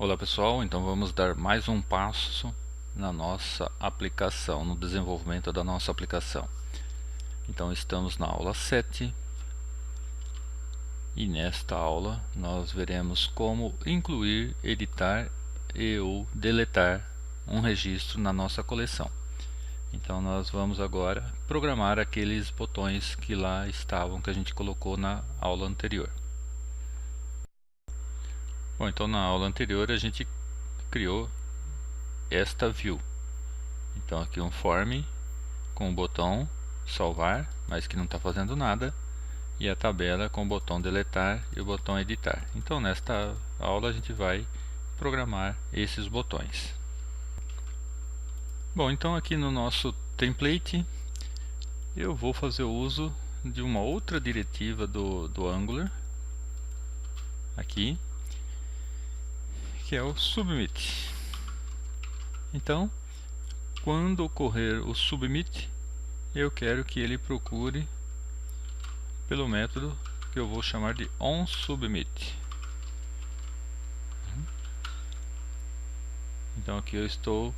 Olá pessoal, então vamos dar mais um passo na nossa aplicação, no desenvolvimento da nossa aplicação. Então estamos na aula 7 e nesta aula nós veremos como incluir, editar e ou deletar um registro na nossa coleção. Então nós vamos agora programar aqueles botões que lá estavam, que a gente colocou na aula anterior. Bom, então na aula anterior a gente criou esta view. Então aqui um form com o botão salvar, mas que não está fazendo nada, e a tabela com o botão deletar e o botão editar. Então nesta aula a gente vai programar esses botões. Bom, então aqui no nosso template eu vou fazer o uso de uma outra diretiva do Angular aqui, que é o submit. Então quando ocorrer o submit, eu quero que ele procure pelo método que eu vou chamar de onSubmit. Então aqui eu estou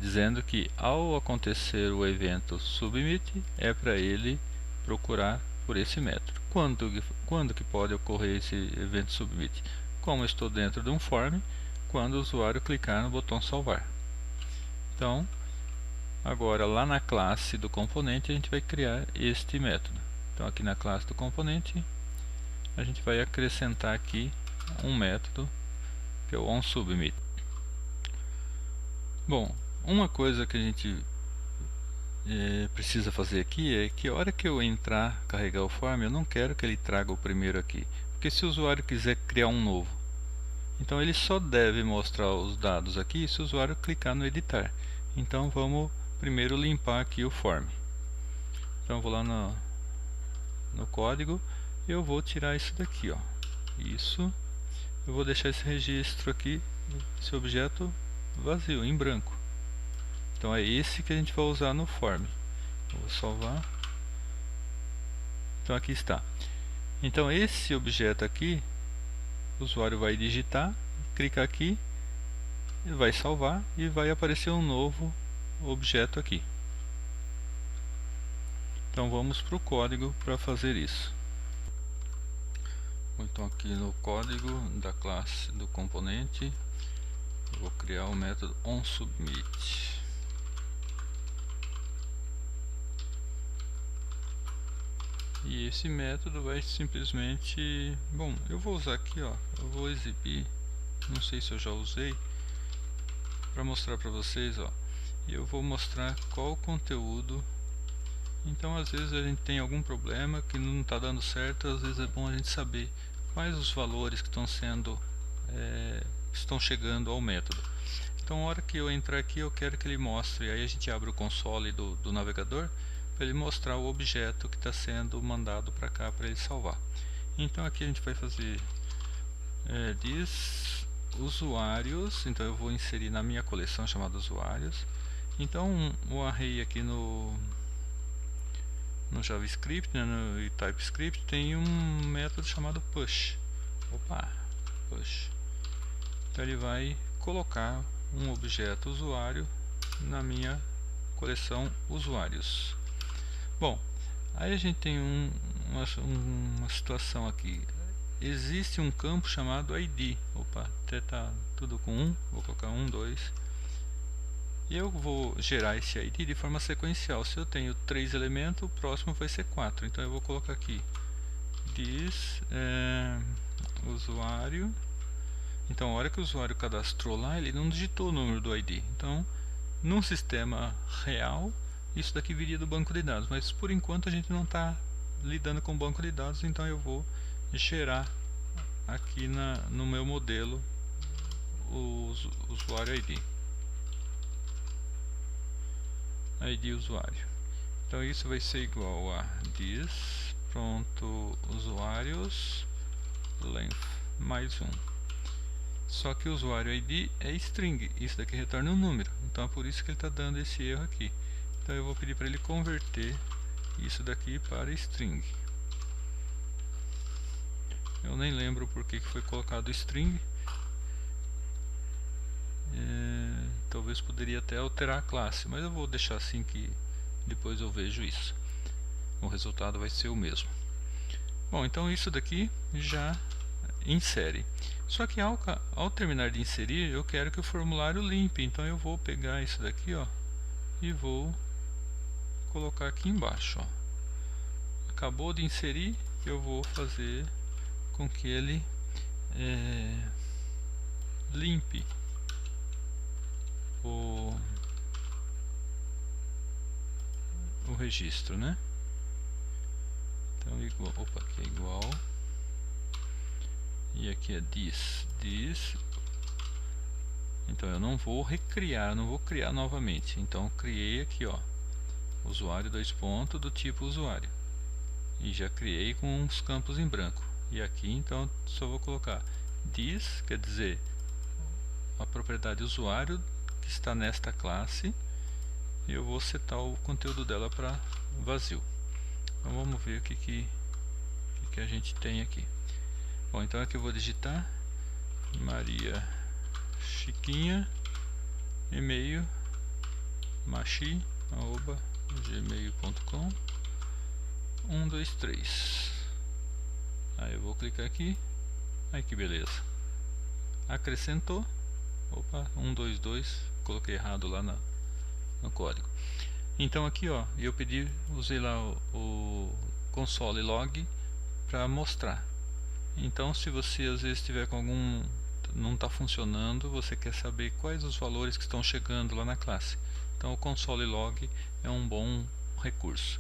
dizendo que ao acontecer o evento submit, é para ele procurar por esse método. Quando que pode ocorrer esse evento submit? Como eu estou dentro de um form, quando o usuário clicar no botão salvar. Então, agora lá na classe do componente a gente vai criar este método. Então aqui na classe do componente a gente vai acrescentar aqui um método que é o onSubmit. Bom, uma coisa que a gente precisa fazer aqui é que a hora que eu entrar, carregar o form, eu não quero que ele traga o primeiro aqui, porque se o usuário quiser criar um novo, então ele só deve mostrar os dados aqui se o usuário clicar no editar. Então vamos primeiro limpar aqui o form. Então eu vou lá no código e eu vou tirar isso daqui, ó. Isso, eu vou deixar esse registro aqui, esse objeto vazio, em branco. Então é esse que a gente vai usar no form. Eu vou salvar. Então aqui está. Então esse objeto aqui, o usuário vai digitar, clicar aqui, ele vai salvar e vai aparecer um novo objeto aqui. Então vamos para o código para fazer isso. Então aqui no código da classe do componente, eu vou criar o método onSubmit. E esse método vai simplesmente... Bom, eu vou usar aqui, ó. Eu vou exibir, não sei se eu já usei, para mostrar para vocês, ó. E eu vou mostrar qual o conteúdo. Então às vezes a gente tem algum problema que não está dando certo, às vezes é bom a gente saber quais os valores que estão chegando ao método. Então a hora que eu entrar aqui eu quero que ele mostre, aí a gente abre o console do navegador para ele mostrar o objeto que está sendo mandado para cá para ele salvar. Então aqui a gente vai fazer diz usuários, então eu vou inserir na minha coleção chamada usuários. Então o array aqui no JavaScript, né, no TypeScript tem um método chamado push. Push. Então ele vai colocar um objeto usuário na minha coleção usuários. Bom, aí a gente tem uma situação aqui. Existe um campo chamado ID. Até está tudo com 1, vou colocar 1, 2. E eu vou gerar esse ID de forma sequencial. Se eu tenho 3 elementos, o próximo vai ser 4. Então eu vou colocar aqui this usuário. Então a hora que o usuário cadastrou lá, ele não digitou o número do ID. Então, num sistema real, isso daqui viria do banco de dados. Mas por enquanto a gente não está lidando com banco de dados, então eu vou gerar aqui no meu modelo o usuário ID usuário. Então isso vai ser igual a this pronto usuários length mais 1. Só que o usuário ID é string, isso daqui retorna um número, então é por isso que ele está dando esse erro aqui. Então eu vou pedir para ele converter isso daqui para string. Eu nem lembro por que foi colocado string. Talvez poderia até alterar a classe, mas eu vou deixar assim que depois eu vejo isso. O resultado vai ser o mesmo. Bom, então isso daqui já insere. Só que ao terminar de inserir, eu quero que o formulário limpe. Então eu vou pegar isso daqui, ó, e vou colocar aqui embaixo, ó. Acabou de inserir, eu vou fazer com que ele limpe o registro, né? Então igual, opa, aqui é igual, e aqui é this. Então eu não vou recriar, não vou criar novamente. Então eu criei aqui, ó, usuário do tipo usuário, e já criei com uns campos em branco. E aqui então só vou colocar this, quer dizer a propriedade usuário que está nesta classe, e eu vou setar o conteúdo dela para vazio. Então vamos ver o que a gente tem aqui. Bom, então aqui eu vou digitar Maria Chiquinha, e-mail machi@gmail.com 123. Aí eu vou clicar aqui. Aí que beleza. Acrescentou. Opa, 122. Coloquei errado lá no código. Então aqui, ó, eu usei lá o console log para mostrar. Então se você às vezes tiver com não está funcionando, você quer saber quais os valores que estão chegando lá na classe. Então o console log é um bom recurso.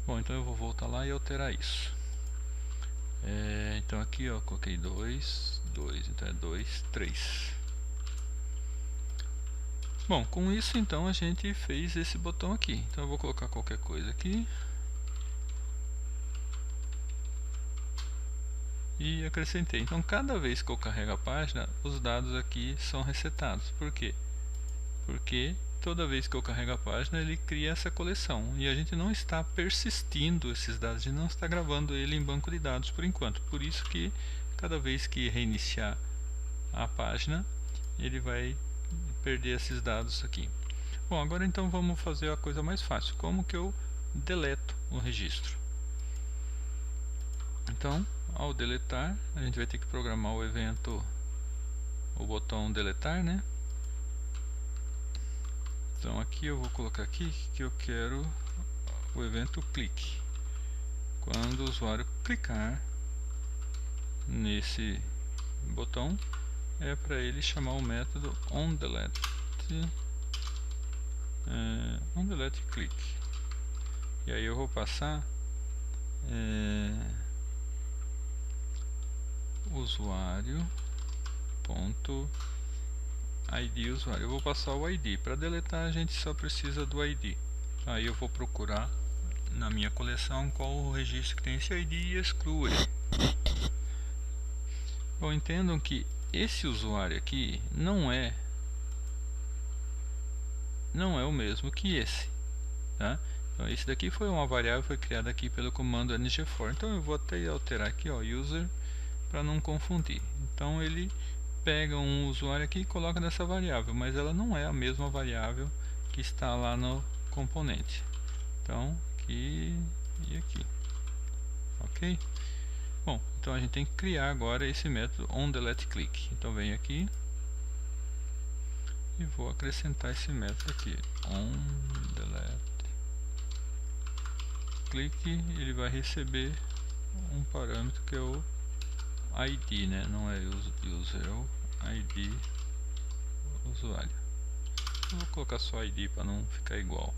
Bom, então eu vou voltar lá e alterar isso. Então aqui, ó, coloquei 2, então é 2, 3. Bom, com isso então a gente fez esse botão aqui. Então eu vou colocar qualquer coisa aqui e acrescentei. Então cada vez que eu carrego a página, os dados aqui são resetados. Por quê? Porque toda vez que eu carrego a página, ele cria essa coleção, e a gente não está persistindo esses dados, a gente não está gravando ele em banco de dados por enquanto. Por isso que cada vez que reiniciar a página, ele vai perder esses dados aqui. Bom, agora então vamos fazer a coisa mais fácil. Como que eu deleto o registro? Então, ao deletar, a gente vai ter que programar o evento, o botão deletar, né? Então aqui eu vou colocar aqui que eu quero o evento clique. Quando o usuário clicar nesse botão, é para ele chamar o método onDelete click. E aí eu vou passar usuário ponto ID usuário. Eu vou passar o ID. Para deletar a gente só precisa do ID. Aí eu vou procurar na minha coleção qual o registro que tem esse ID e excluo ele. Bom, entendam que esse usuário aqui não é o mesmo que esse, tá? Então esse daqui foi uma variável, foi criada aqui pelo comando ngFor. Então eu vou até alterar aqui, ó, user, para não confundir. Então ele pega um usuário aqui e coloca nessa variável, mas ela não é a mesma variável que está lá no componente. Então aqui e aqui, ok? Bom, então a gente tem que criar agora esse método onDeleteClick. Então venho aqui e vou acrescentar esse método aqui, onDeleteClick. Ele vai receber um parâmetro que é o ID, né? Não é user, é o ID usuário. Eu vou colocar só ID para não ficar igual.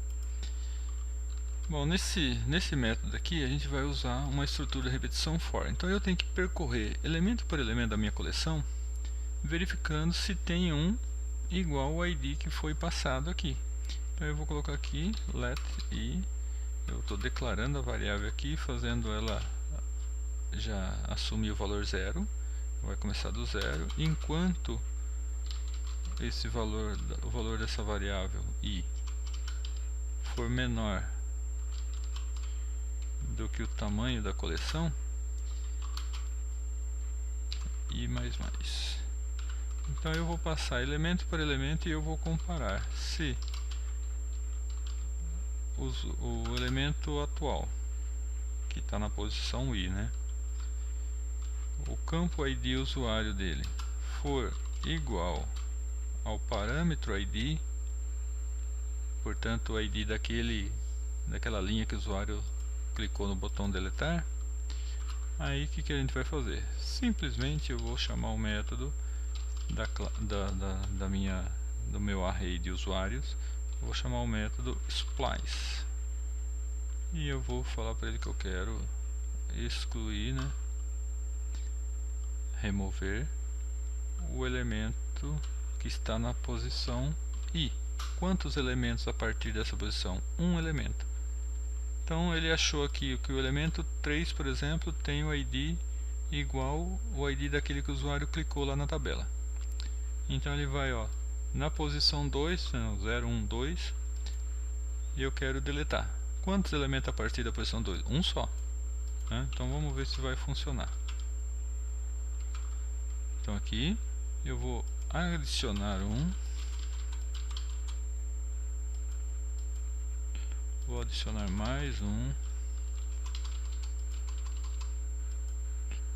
Bom, nesse método aqui a gente vai usar uma estrutura de repetição for. Então eu tenho que percorrer elemento por elemento da minha coleção, verificando se tem um igual ao ID que foi passado aqui. Então eu vou colocar aqui let i, eu estou declarando a variável aqui, fazendo ela já assumir o valor 0, vai começar do 0, enquanto esse valor, o valor dessa variável i for menor do que o tamanho da coleção, i++. Então eu vou passar elemento por elemento e eu vou comparar se o elemento atual, que está na posição i, né, o campo ID usuário dele for igual ao parâmetro ID, portanto o ID daquela linha que o usuário clicou no botão deletar, aí o que a gente vai fazer? Simplesmente eu vou chamar o método do meu array de usuários, vou chamar o método splice e eu vou falar para ele que eu quero excluir, né, remover o elemento que está na posição i. Quantos elementos a partir dessa posição? Um elemento. Então ele achou aqui que o elemento 3, por exemplo, tem o ID igual o ID daquele que o usuário clicou lá na tabela. Então ele vai, ó, na posição 2, 0, 1, 2, e eu quero deletar. Quantos elementos a partir da posição 2? Um só, né? Então vamos ver se vai funcionar. Então aqui eu vou adicionar um, vou adicionar mais um,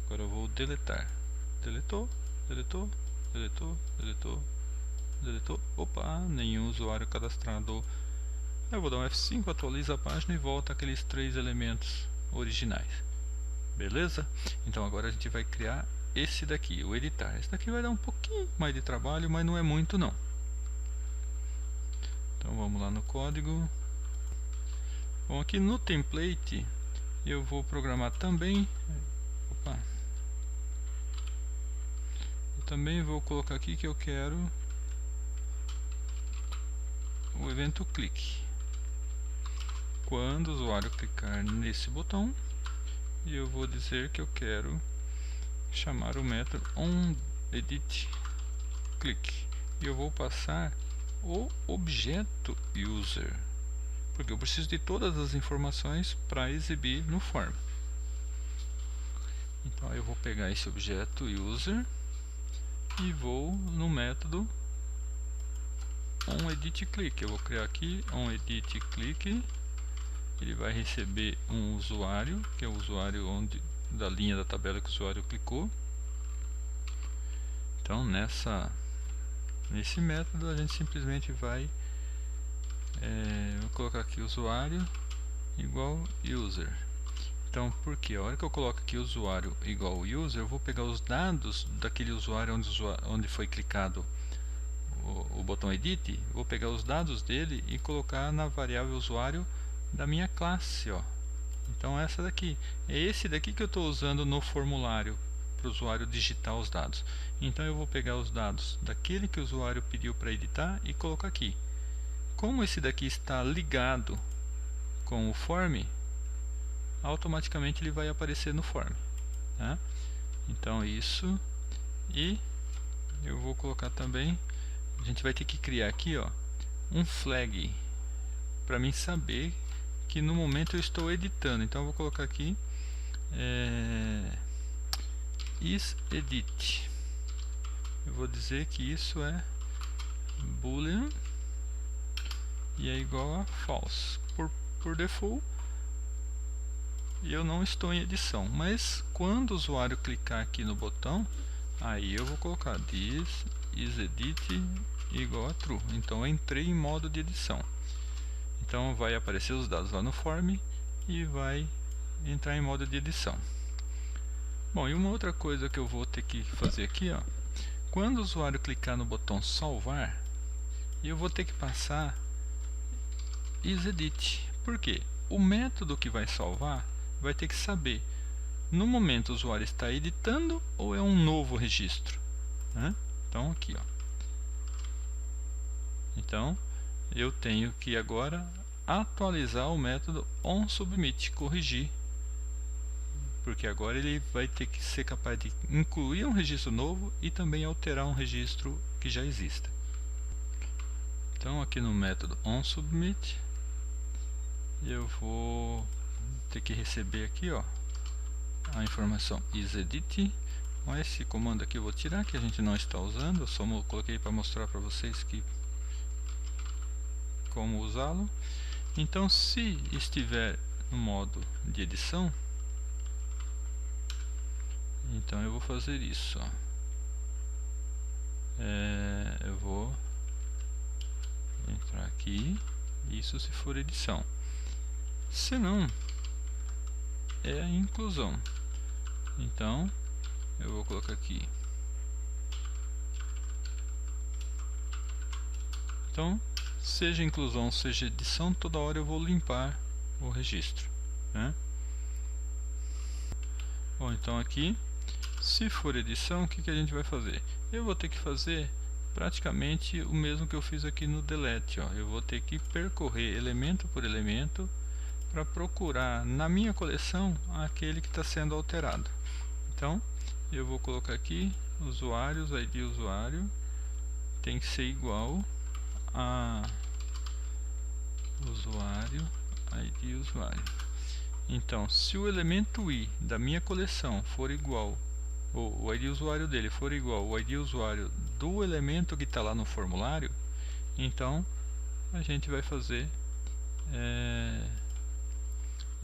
agora eu vou deletar. Deletou, deletou, deletou, deletou, deletou. Opa, nenhum usuário cadastrado. Eu vou dar um F5, atualiza a página e volta aqueles 3 elementos originais. Beleza? Então agora a gente vai criar esse daqui, o editar. Esse daqui vai dar um pouquinho mais de trabalho, mas não é muito não. Então vamos lá no código. Bom, aqui no template eu vou programar também. Opa. Eu também vou colocar aqui que eu quero o evento clique. Quando o usuário clicar nesse botão, e eu vou dizer que eu quero chamar o método onEditClick e eu vou passar o objeto user, porque eu preciso de todas as informações para exibir no form. Então eu vou pegar esse objeto user e vou no método onEditClick. Eu vou criar aqui onEditClick. Ele vai receber um usuário, que é o usuário da linha da tabela que o usuário clicou. Então nesse método a gente simplesmente vai vou colocar aqui usuário igual user. Então porque a hora que eu coloco aqui usuário igual user, eu vou pegar os dados daquele usuário onde foi clicado o botão edit, vou pegar os dados dele e colocar na variável usuário da minha classe, ó. Então essa daqui, é esse daqui que eu estou usando no formulário para o usuário digitar os dados. Então eu vou pegar os dados daquele que o usuário pediu para editar e colocar aqui. Como esse daqui está ligado com o form, automaticamente ele vai aparecer no form, tá? Então isso, e eu vou colocar também, a gente vai ter que criar aqui, ó, um flag para mim saber que no momento eu estou editando. Então eu vou colocar aqui isEdit. Eu vou dizer que isso é boolean e é igual a false por default, e eu não estou em edição. Mas quando o usuário clicar aqui no botão, aí eu vou colocar this isEdit igual a true. Então eu entrei em modo de edição. Então vai aparecer os dados lá no form e vai entrar em modo de edição. Bom, e uma outra coisa que eu vou ter que fazer aqui, ó, quando o usuário clicar no botão salvar, eu vou ter que passar isEdit. Por quê? O método que vai salvar vai ter que saber no momento o usuário está editando ou é um novo registro, né? Então aqui, ó. Então eu tenho que agora atualizar o método onSubmit, corrigir, porque agora ele vai ter que ser capaz de incluir um registro novo e também alterar um registro que já exista. Então aqui no método onSubmit eu vou ter que receber aqui, ó, a informação isEdit Então, esse comando aqui eu vou tirar, que a gente não está usando, eu só coloquei para mostrar para vocês como usá-lo. Então, se estiver no modo de edição, então eu vou fazer isso, ó. Eu vou entrar aqui, isso se for edição. Se não, é a inclusão. Então eu vou colocar aqui. Então, seja inclusão, seja edição, toda hora eu vou limpar o registro, né? Bom, então aqui, se for edição, o que a gente vai fazer? Eu vou ter que fazer praticamente o mesmo que eu fiz aqui no delete, ó. Eu vou ter que percorrer elemento por elemento para procurar na minha coleção aquele que está sendo alterado. Então, eu vou colocar aqui usuários, ID usuário tem que ser igual a usuário, ID usuário. Então, se o elemento I da minha coleção for igual, ou o ID usuário dele for igual ao ID usuário do elemento que está lá no formulário, então a gente vai fazer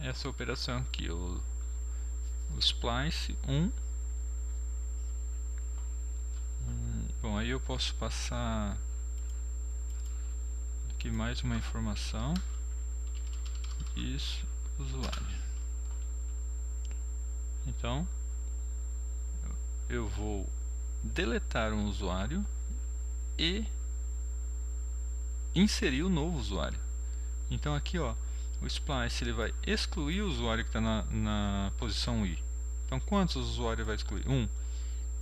essa operação aqui, o splice 1. Bom, aí eu posso passar aqui mais uma informação. Isso, usuário. Então eu vou deletar um usuário e inserir o novo usuário. Então aqui, ó, o splice ele vai excluir o usuário que está na posição I. Então quantos usuários vai excluir? 1.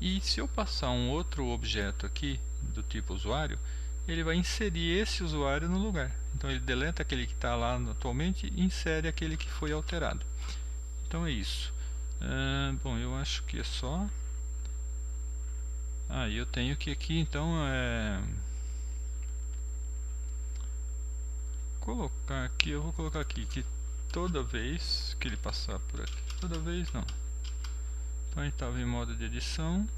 E se eu passar um outro objeto aqui do tipo usuário, ele vai inserir esse usuário no lugar. Então ele deleta aquele que está lá atualmente e insere aquele que foi alterado. Então é isso. Bom, eu acho que é só. Eu tenho que aqui então colocar aqui, eu vou colocar aqui que toda vez que ele passar por aqui, toda vez não. Então ele estava em modo de edição,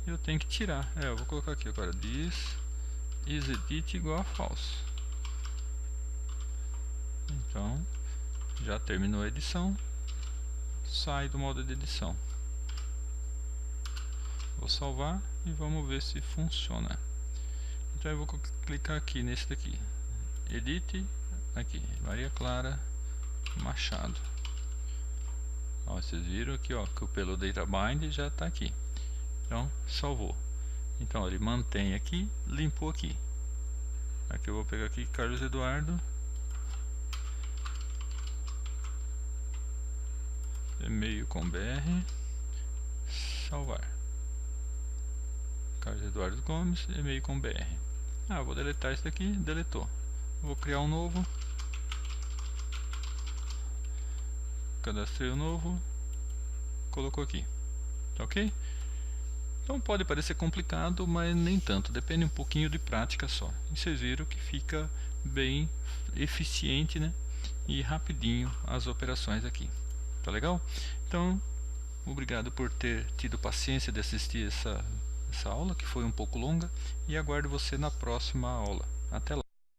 eu tenho que tirar. Eu vou colocar aqui agora this is edit igual a false. Então já terminou a edição, sai do modo de edição. Vou salvar e vamos ver se funciona. Então eu vou clicar aqui nesse daqui, edit, aqui, Maria Clara Machado. Ó, vocês viram aqui, ó, que pelo databind já está aqui. Então salvou. Então ele mantém aqui, limpou aqui. Aqui eu vou pegar aqui Carlos Eduardo, e-mail com BR, salvar. Carlos Eduardo Gomes, e-mail com BR. Vou deletar isso daqui, deletou. Vou criar um novo, cadastrei o novo, colocou aqui, tá ok? Então pode parecer complicado, mas nem tanto, depende um pouquinho de prática só. E vocês viram que fica bem eficiente, né? E rapidinho as operações aqui, tá legal? Então, obrigado por ter tido paciência de assistir essa aula, que foi um pouco longa, e aguardo você na próxima aula. Até lá!